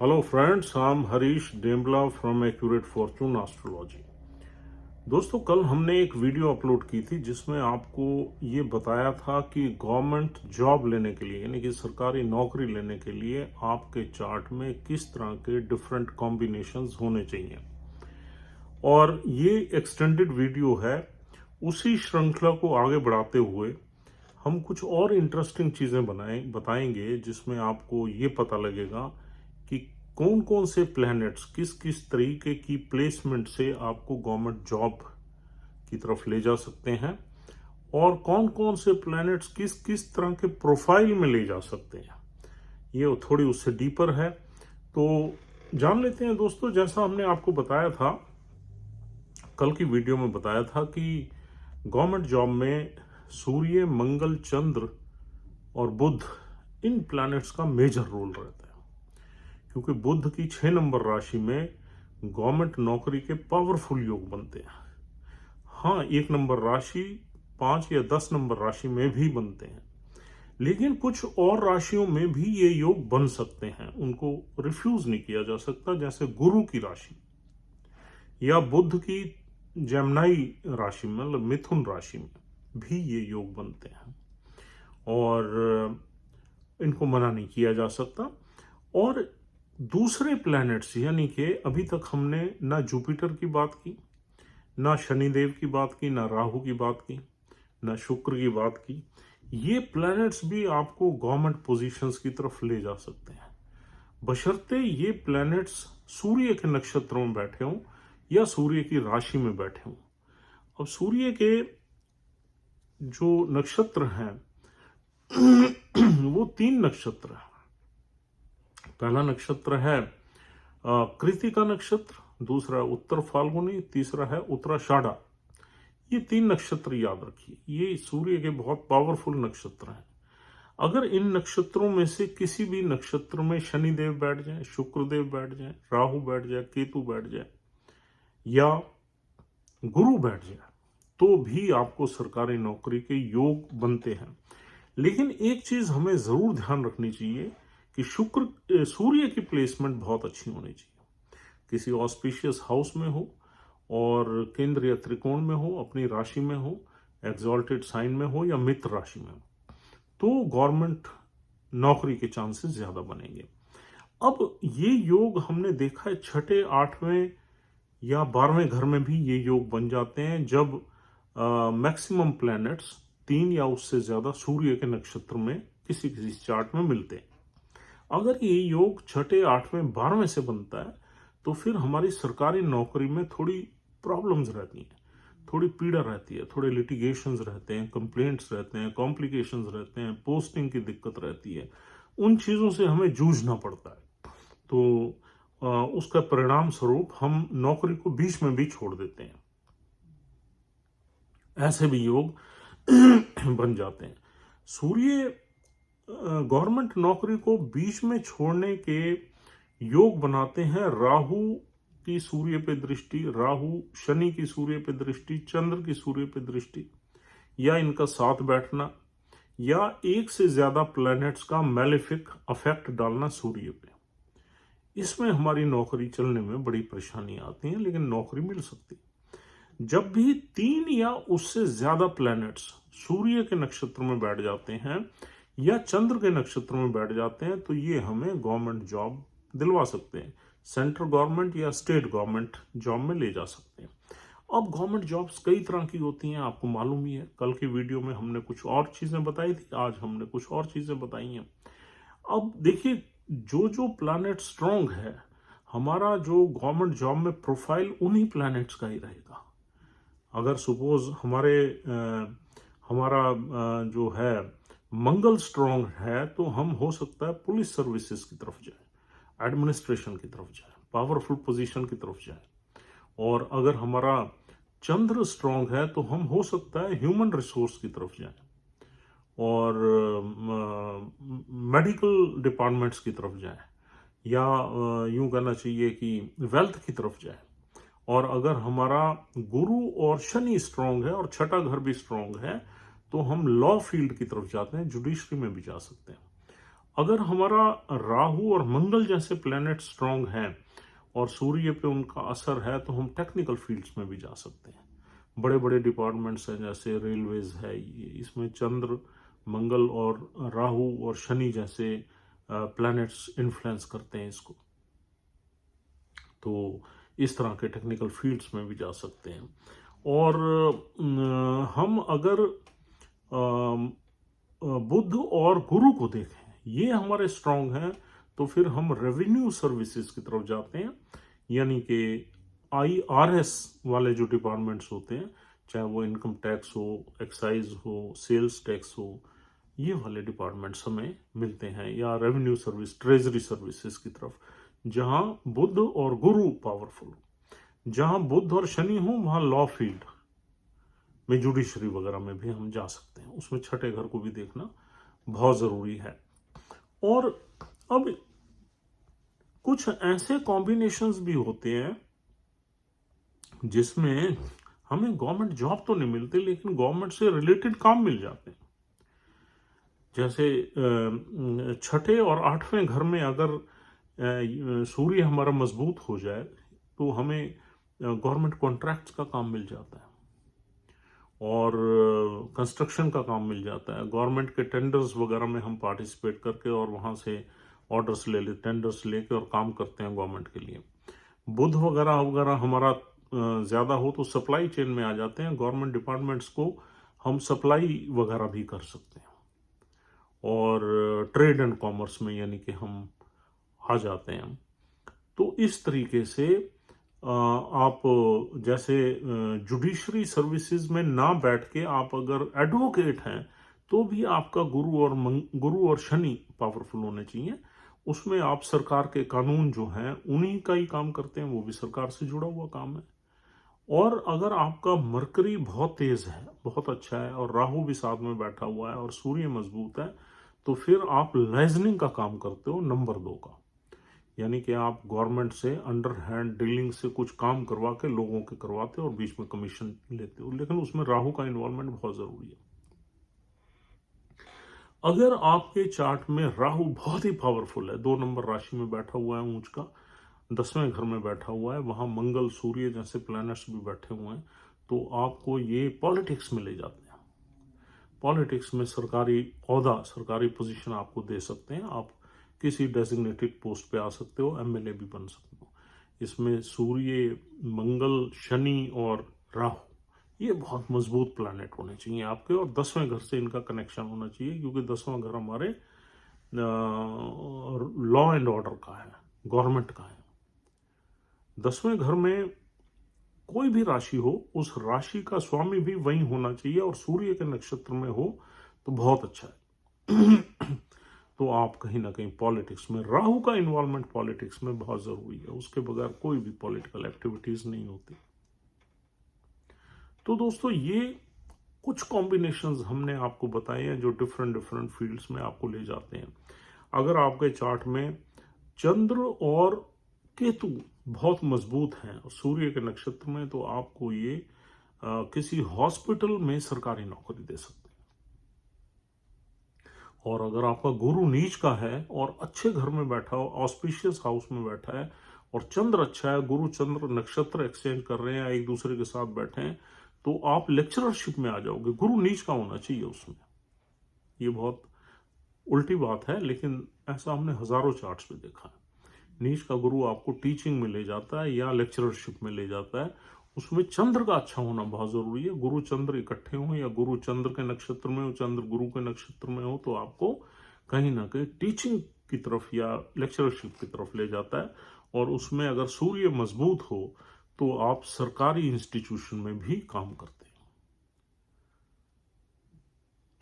Hello friends, I am Harish Dembla from accurate fortune astrology. दोस्तों, कल हमने एक वीडियो अपलोड की थी जिसमें आपको ये बताया था कि गवर्नमेंट जॉब लेने के लिए यानी कि सरकारी नौकरी लेने के लिए आपके चार्ट में किस तरह के डिफरेंट कॉम्बिनेशंस होने चाहिए। और ये एक्सटेंडेड वीडियो है। उसी श्रृंखला को आगे बढ़ाते हुए हम कुछ और इंटरेस्टिंग चीजें बताएंगे जिसमें आपको ये पता लगेगा कि कौन कौन से प्लैनेट्स किस किस तरीके की प्लेसमेंट से आपको गवर्नमेंट जॉब की तरफ ले जा सकते हैं और कौन कौन से प्लैनेट्स किस किस तरह के प्रोफाइल में ले जा सकते हैं। ये थोड़ी उससे डीपर है, तो जान लेते हैं दोस्तों। जैसा हमने आपको बताया था, कल की वीडियो में बताया था कि गवर्नमेंट जॉब में सूर्य, मंगल, चंद्र और बुध, इन प्लैनेट्स का मेजर रोल रहता है, क्योंकि बुध की 6 नंबर राशि में गवर्नमेंट नौकरी के पावरफुल योग बनते हैं। हाँ, 1 नंबर राशि, 5 या 10 नंबर राशि में भी बनते हैं, लेकिन कुछ और राशियों में भी ये योग बन सकते हैं, उनको रिफ्यूज नहीं किया जा सकता। जैसे गुरु की राशि या बुध की जेमिनी राशि में, मतलब मिथुन राशि में भी ये योग बनते हैं और इनको मना नहीं किया जा सकता। और दूसरे प्लैनेट्स यानी कि अभी तक हमने ना जुपिटर की बात की, ना शनिदेव की बात की, ना राहु की बात की, ना शुक्र की बात की। ये प्लैनेट्स भी आपको गवर्नमेंट पोजीशंस की तरफ ले जा सकते हैं, बशर्ते ये प्लैनेट्स सूर्य के नक्षत्रों में बैठे हों या सूर्य की राशि में बैठे हों। अब सूर्य के जो नक्षत्र हैं वो 3 नक्षत्र हैं। पहला नक्षत्र है कृतिका नक्षत्र, दूसरा उत्तर फाल्गुनी, तीसरा है उत्तराषाढ़ा। ये 3 नक्षत्र याद रखिए, ये सूर्य के बहुत पावरफुल नक्षत्र हैं। अगर इन नक्षत्रों में से किसी भी नक्षत्र में शनिदेव बैठ जाए, शुक्रदेव बैठ जाए, राहु बैठ जाए, केतु बैठ जाए या गुरु बैठ जाए, तो भी आपको सरकारी नौकरी के योग बनते हैं। लेकिन एक चीज हमें जरूर ध्यान रखनी चाहिए कि सूर्य की प्लेसमेंट बहुत अच्छी होनी चाहिए। किसी ऑस्पिशियस हाउस में हो और केंद्र या त्रिकोण में हो, अपनी राशि में हो, एक्सॉल्टेड साइन में हो या मित्र राशि में हो, तो गवर्नमेंट नौकरी के चांसेस ज्यादा बनेंगे। अब ये योग हमने देखा है 6, 8वें या 12वें घर में भी ये योग बन जाते हैं जब मैक्सिमम प्लैनेट्स 3 या उससे ज्यादा सूर्य के नक्षत्र में किसी किसी चार्ट में मिलते हैं। अगर ये योग 6, 8वें, 12वें से बनता है तो फिर हमारी सरकारी नौकरी में थोड़ी प्रॉब्लम्स रहती हैं, थोड़ी पीड़ा रहती है, थोड़े लिटिगेशंस रहते हैं, कंप्लेंट्स रहते हैं, कॉम्प्लिकेशंस रहते हैं, पोस्टिंग की दिक्कत रहती है। उन चीज़ों से हमें जूझना पड़ता है। तो उसका परिणाम स्वरूप हम नौकरी को बीच में भी छोड़ देते हैं। ऐसे भी योग बन जाते हैं। सूर्य गवर्नमेंट नौकरी को बीच में छोड़ने के योग बनाते हैं राहु की सूर्य पे दृष्टि, राहु शनि की सूर्य पे दृष्टि, चंद्र की सूर्य पे दृष्टि, या इनका साथ बैठना, या एक से ज्यादा प्लैनेट्स का मैलेफिक अफेक्ट डालना सूर्य पे। इसमें हमारी नौकरी चलने में बड़ी परेशानी आती है, लेकिन नौकरी मिल सकती है। जब भी 3 या उससे ज्यादा प्लैनेट्स सूर्य के नक्षत्र में बैठ जाते हैं या चंद्र के नक्षत्र में बैठ जाते हैं, तो ये हमें गवर्नमेंट जॉब दिलवा सकते हैं, सेंट्रल गवर्नमेंट या स्टेट गवर्नमेंट जॉब में ले जा सकते हैं। अब गवर्नमेंट जॉब्स कई तरह की होती हैं, आपको मालूम ही है। कल की वीडियो में हमने कुछ और चीजें बताई थी, आज हमने कुछ और चीजें बताई हैं। अब देखिए, जो जो प्लैनेट स्ट्रांग है, हमारा जो गवर्नमेंट जॉब में प्रोफाइल उन्हीं प्लैनेट्स का ही रहेगा। अगर सपोज हमारा जो है मंगल स्ट्रांग है, तो हम हो सकता है पुलिस सर्विसेज की तरफ जाए, एडमिनिस्ट्रेशन की तरफ जाए, पावरफुल पोजीशन की तरफ जाए। और अगर हमारा चंद्र स्ट्रांग है तो हम हो सकता है ह्यूमन रिसोर्स की तरफ जाए और मेडिकल डिपार्टमेंट्स की तरफ जाए, या यूं कहना चाहिए कि वेल्थ की तरफ जाए। और अगर हमारा गुरु और शनि स्ट्रांग है और 6ठा घर भी स्ट्रांग है, तो हम लॉ फील्ड की तरफ जाते हैं, जुडिशरी में भी जा सकते हैं। अगर हमारा राहु और मंगल जैसे प्लैनेट स्ट्रांग हैं और सूर्य पे उनका असर है तो हम टेक्निकल फील्ड्स में भी जा सकते हैं। बड़े बड़े डिपार्टमेंट्स हैं जैसे रेलवेज है, ये इसमें चंद्र, मंगल और राहु और शनि जैसे प्लैनेट्स इन्फ्लुएंस करते हैं इसको। तो इस तरह के टेक्निकल फील्ड्स में भी जा सकते हैं। और हम अगर बुध और गुरु को देखें, ये हमारे स्ट्रांग हैं, तो फिर हम रेवेन्यू सर्विसेज की तरफ जाते हैं, यानी कि IRS वाले जो डिपार्टमेंट्स होते हैं, चाहे वो इनकम टैक्स हो, एक्साइज हो, सेल्स टैक्स हो, ये वाले डिपार्टमेंट्स हमें मिलते हैं, या रेवेन्यू सर्विस, ट्रेजरी सर्विसेज की तरफ, जहां बुध और गुरु पावरफुल, जहां बुध और शनि हो वहां लॉ फील्ड में, जुडिशरी वगैरह में भी हम जा सकते हैं। उसमें छठे घर को भी देखना बहुत जरूरी है। और अब कुछ ऐसे कॉम्बिनेशंस भी होते हैं जिसमें हमें गवर्नमेंट जॉब तो नहीं मिलती, लेकिन गवर्नमेंट से रिलेटेड काम मिल जाते हैं। जैसे छठे और आठवें घर में अगर सूर्य हमारा मजबूत हो जाए तो हमें गवर्नमेंट कॉन्ट्रैक्ट्स का काम मिल जाता है और कंस्ट्रक्शन का काम मिल जाता है। गवर्नमेंट के टेंडर्स वगैरह में हम पार्टिसिपेट करके और वहाँ से ऑर्डर्स ले ले, टेंडर्स लेके और काम करते हैं गवर्नमेंट के लिए। बुध वगैरह वगैरह हमारा ज़्यादा हो तो सप्लाई चेन में आ जाते हैं, गवर्नमेंट डिपार्टमेंट्स को हम सप्लाई वगैरह भी कर सकते हैं, और ट्रेड एंड कॉमर्स में यानी कि हम आ जाते हैं। तो इस तरीके से आप जैसे जुडिशरी सर्विसेज में ना बैठ के आप अगर एडवोकेट हैं तो भी आपका गुरु और शनि पावरफुल होने चाहिए। उसमें आप सरकार के कानून जो हैं उन्हीं का ही काम करते हैं, वो भी सरकार से जुड़ा हुआ काम है। और अगर आपका मरकरी बहुत तेज है, बहुत अच्छा है, और राहु भी साथ में बैठा हुआ है और सूर्य मजबूत है, तो फिर आप लाइजनिंग का काम करते हो, नंबर 2 का, यानी कि आप गवर्नमेंट से अंडर हैंड डीलिंग से कुछ काम करवा के लोगों के करवाते हो और बीच में कमीशन लेते हो, लेकिन उसमें राहु का इन्वॉल्वमेंट बहुत जरूरी है। अगर आपके चार्ट में राहु बहुत ही पावरफुल है, 2 नंबर राशि में बैठा हुआ है, ऊंच का 10वें घर में बैठा हुआ है, वहां मंगल सूर्य जैसे प्लैनेट्स भी बैठे हुए हैं, तो आपको ये पॉलिटिक्स में ले जाते हैं। पॉलिटिक्स में सरकारी ओहदा, सरकारी पोजीशन आपको दे सकते हैं, आप किसी डेजिग्नेटेड पोस्ट पे आ सकते हो, MLA भी बन सकते हो। इसमें सूर्य, मंगल, शनि और राहु ये बहुत मजबूत प्लैनेट होने चाहिए आपके, और 10वें घर से इनका कनेक्शन होना चाहिए, क्योंकि 10वां घर हमारे लॉ एंड ऑर्डर का है, गवर्नमेंट का है। 10वें घर में कोई भी राशि हो, उस राशि का स्वामी भी वही होना चाहिए, और सूर्य के नक्षत्र में हो तो बहुत अच्छा है। तो आप कहीं ना कहीं पॉलिटिक्स में, राहु का इन्वॉल्वमेंट पॉलिटिक्स में बहुत जरूरी है, उसके बगैर कोई भी पॉलिटिकल एक्टिविटीज नहीं होती। तो दोस्तों, ये कुछ कॉम्बिनेशंस हमने आपको बताए हैं जो डिफरेंट डिफरेंट फील्ड्स में आपको ले जाते हैं। अगर आपके चार्ट में चंद्र और केतु बहुत मजबूत हैं और सूर्य के नक्षत्र में, तो आपको ये किसी हॉस्पिटल में सरकारी नौकरी दे सकते हैं। और अगर आपका गुरु नीच का है और अच्छे घर में बैठा हो, ऑस्पिशियस हाउस में बैठा है, और चंद्र अच्छा है, गुरु चंद्र नक्षत्र एक्सचेंज कर रहे हैं, एक दूसरे के साथ बैठे हैं, तो आप लेक्चररशिप में आ जाओगे। गुरु नीच का होना चाहिए उसमें। ये बहुत उल्टी बात है, लेकिन ऐसा हमने हजारों चार्ट्स में देखा है। नीच का गुरु आपको टीचिंग में ले जाता है या लेक्चररशिप में ले जाता है, उसमें चंद्र का अच्छा होना बहुत जरूरी है। गुरु चंद्र इकट्ठे हो, या गुरु चंद्र के नक्षत्र में हो, चंद्र गुरु के नक्षत्र में हो, तो आपको कहीं ना कहीं टीचिंग की तरफ या लेक्चरशिप की तरफ ले जाता है। और उसमें अगर सूर्य मजबूत हो तो आप सरकारी इंस्टीट्यूशन में भी काम करते हैं।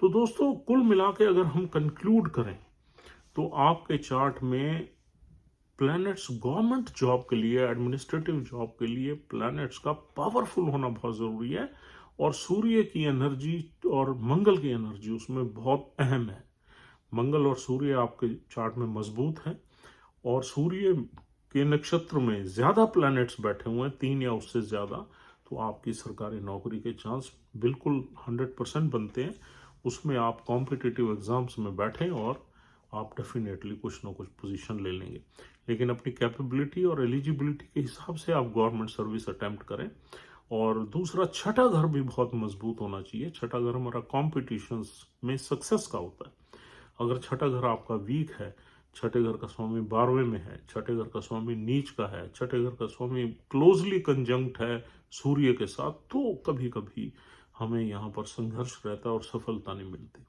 तो दोस्तों, कुल मिला के अगर हम कंक्लूड करें तो आपके चार्ट में प्लैनेट्स गवर्नमेंट जॉब के लिए, एडमिनिस्ट्रेटिव जॉब के लिए प्लैनेट्स का पावरफुल होना बहुत जरूरी है, और सूर्य की एनर्जी और मंगल की एनर्जी उसमें बहुत अहम है। मंगल और सूर्य आपके चार्ट में मजबूत हैं, और सूर्य के नक्षत्र में ज्यादा प्लैनेट्स बैठे हुए हैं, 3 या उससे ज्यादा, तो आपकी सरकारी नौकरी के चांस बिल्कुल 100% बनते हैं। उसमें आप कॉम्पिटिटिव एग्जाम्स में बैठें और आप डेफिनेटली कुछ ना कुछ पोजीशन ले लेंगे, लेकिन अपनी कैपेबिलिटी और एलिजिबिलिटी के हिसाब से आप गवर्नमेंट सर्विस अटेम्प्ट करें। और दूसरा, छठा घर भी बहुत मजबूत होना चाहिए। छठा घर हमारा कॉम्पिटिशन्स में सक्सेस का होता है। अगर छठा घर आपका वीक है, छठे घर का स्वामी 12वें में है, छठे घर का स्वामी नीच का है, छठे घर का स्वामी क्लोजली कंजंक्ट है सूर्य के साथ, तो कभी कभी हमें यहाँ पर संघर्ष रहता है और सफलता नहीं मिलती।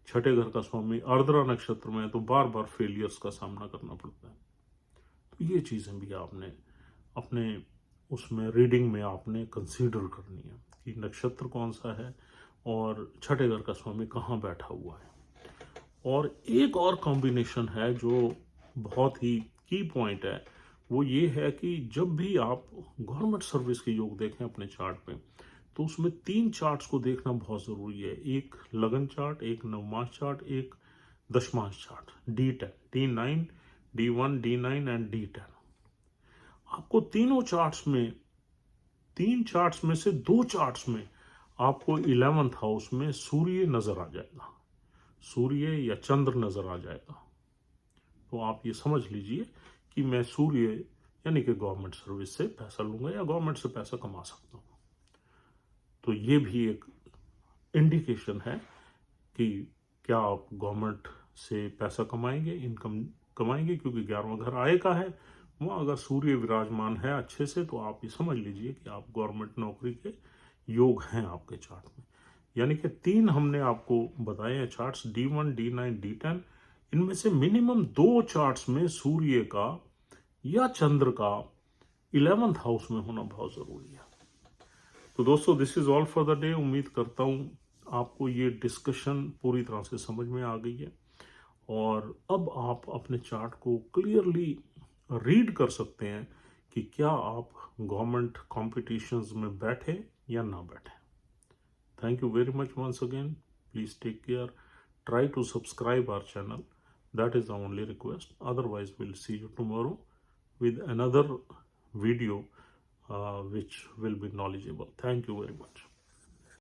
छठे घर का स्वामी आर्द्रा नक्षत्र में है तो बार बार फेलियर्स का सामना करना पड़ता है। तो ये चीज़ें भी आपने अपने उसमें रीडिंग में आपने कंसीडर करनी है कि नक्षत्र कौन सा है और छठे घर का स्वामी कहाँ बैठा हुआ है। और एक और कॉम्बिनेशन है जो बहुत ही की पॉइंट है, वो ये है कि जब भी आप गवर्नमेंट सर्विस के योग देखें अपने चार्ट पे, तो उसमें 3 चार्ट्स को देखना बहुत ज़रूरी है। एक लगन चार्ट, एक नवमास चार्ट, एक दशमांश chart, D10, D9, D1, D9 and D10। आपको तीनों चार्ट्स में, 3 चार्ट्स में से 2 चार्ट्स में आपको 11th हाउस में सूर्य नजर आ जाएगा, सूर्य या चंद्र नजर आ जाएगा। तो आप ये समझ लीजिए कि मैं सूर्य यानी कि गवर्नमेंट सर्विस से पैसा लूंगा या गवर्नमेंट से पैसा कमा सकता हूँ। तो ये भी एक इंडिकेशन है कि क्या आप गवर्नमेंट से पैसा कमाएंगे, इनकम कमाएंगे, क्योंकि 11वां घर आय का है। वहाँ अगर सूर्य विराजमान है अच्छे से, तो आप ये समझ लीजिए कि आप गवर्नमेंट नौकरी के योग हैं आपके चार्ट में। यानी कि 3 हमने आपको बताए हैं चार्ट्स, D1, D9, D10। इनमें से मिनिमम 2 चार्ट्स में सूर्य का या चंद्र का 11th हाउस में होना बहुत जरूरी है। तो दोस्तों, this is all for the day. उम्मीद करता हूँ आपको ये डिस्कशन पूरी तरह से समझ में आ गई है और अब आप अपने चार्ट को क्लियरली रीड कर सकते हैं कि क्या आप गवर्नमेंट कॉम्पिटिशन्स में बैठे या ना बैठे। Thank you very much once again. Please take care. Try to subscribe our channel. That is the only request. Otherwise, we'll see you tomorrow with another video which will be knowledgeable. Thank you very much.